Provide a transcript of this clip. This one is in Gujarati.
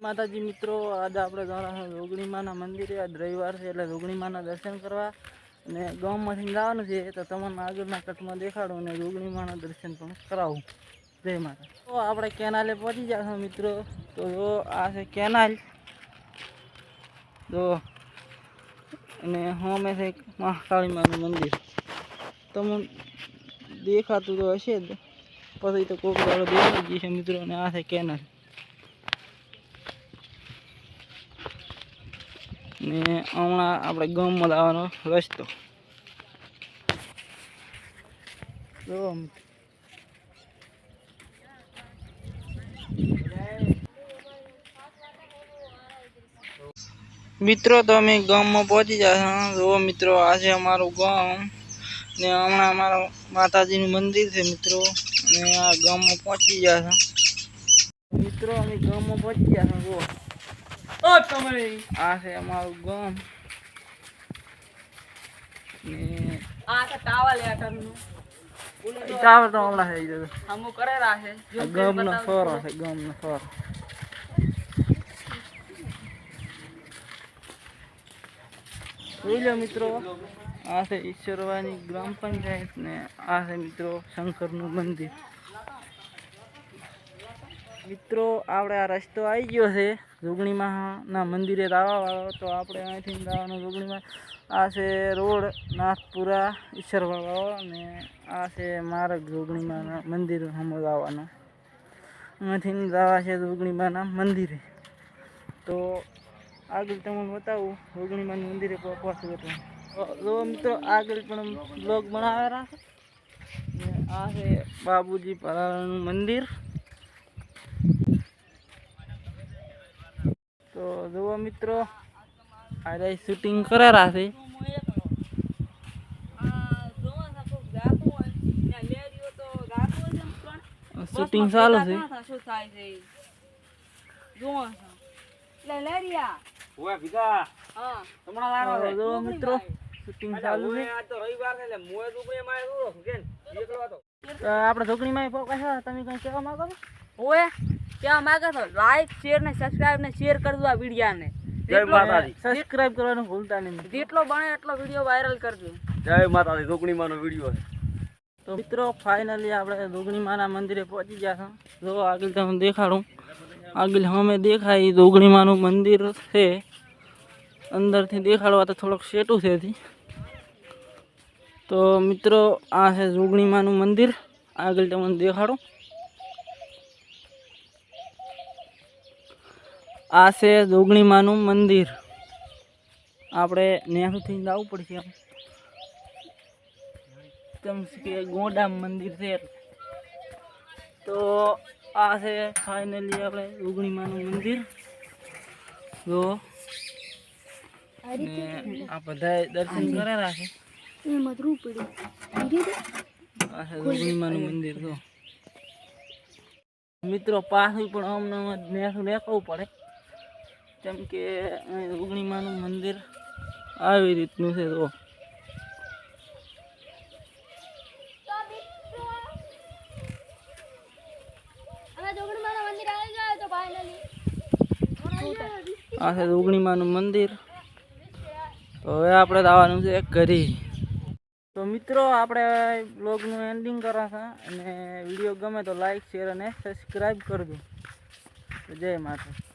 માતાજી મિત્રો, આજે આપણે જવાના રોગણી માના મંદિરે. આજ રવિવાર છે એટલે રોગણી માના દર્શન કરવા અને ગામમાંથી જવાનું છે. તો તમને આગળના કટમાં દેખાડું અને રોગણી માના દર્શન પણ કરાવું. જય માતા. તો આપણે કેનાલે પહોંચી જશું મિત્રો. તો આ છે કેનાલ. તો અને સામે છે મહાકાળી માનું મંદિર. તમને દેખાતું તો હશે જ, પછી તો કોક દાડો દેખાઈ ગઈ છે મિત્રો. અને આ છે કેનાલ ને હમણાં આપણે ગામમાં લાવવાનો રસ્તો. મિત્રો તો અમે ગામમાં પહોંચી જાય. જો મિત્રો, આ છે અમારું ગામ ને હમણાં અમારા માતાજીનું મંદિર છે મિત્રો. અને આ ગામમાં પહોંચી ગયા છે મિત્રો. અમે ગામમાં પહોંચી ગયા છે. જો આ છે અમારું ગામ ને આ છે ટાવર લેટરનું. ટાવર તો હમણાં થઈ ગયો. અમુક કરેલા છે ગામનો ફોરો છે. ગામનો ફોરો. જોઈ લો મિત્રો, આ છે ઈશ્વરવાની ગ્રામ પંચાયત ને આ છે મિત્રો શંકરનું મંદિર. મિત્રો આપણે આ રસ્તો આવી ગયો છે જોગણીમાના મંદિરે આવવા વાળો. તો આપણે અહીંથી જવાનું જોગણીમાં. આ છે રોડ નાથપુરા ઈશ્વરવાળો અને આ છે માર્ગ જોગણીમાના મંદિર હમણાં આવવાનો. અહીંથી જવા છે જોગણીમાના મંદિરે. તો આગળ તમને બતાવું જોગણીમાના મંદિરે પહોંચવું એટલે. જો મિત્રો, આગળ પણ બ્લોગ બનાવેલા છે. આ છે બાબુજી પરાળાનું મંદિર. તો જુઓ મિત્રો, આ શૂટિંગ કરેલા છે. શૂટિંગ ચાલુ છે. મિત્રો શૂટિંગ ચાલુ છે. આપણે છોકરીમાં તમે કઈ કહેવા માંગો છો? ઓએ કહેવા માંગો છો લાઈક શેર ને સબસ્ક્રાઇબ ને શેર કરજો આ વિડીયો ને. જય માતાજી. સબસ્ક્રાઇબ કરવાનું ભૂલતા નહીં. જેટલો બને એટલો વિડીયો વાયરલ કરજો. જય માતાજી. જોગણીમાનો વિડીયો છે. તો મિત્રો ફાઇનલી આપણે જોગણીમાના મંદિરે પહોંચી ગયા છે. જો આગળ તમને દેખાડું. આગળ અમે દેખાય જોગણીમાનું મંદિર છે. અંદરથી દેખાડવા તો થોડોક સેટું છે. તો મિત્રો આ છે જોગણીમાનું મંદિર. આગળ તમને દેખાડું. આ છે જોગણીમાનું મંદિર. આપણે નેહરુથી જવું પડશે કેમ કે ગોડામ મંદિર છે. તો આ છે ફાઇનલી આપણે જોગણીમાનું મંદિર. જો આ બધા દર્શન કરેલા છે. આ છે જોગણીમાનું મંદિર. જો મિત્રો પાછું પણ અમને નેસું લેખવું પડે કેમ કે જોગણીમાનું મંદિર આવી રીતનું છે. તો આ છે જોગણીમાનું મંદિર. તો હવે આપણે આવવાનું છે ઘરે. તો મિત્રો આપણે બ્લોગનું એન્ડિંગ કરવા છે અને વિડીયો ગમે તો લાઈક શેર અને સબસ્ક્રાઈબ કરજો. જય માતા.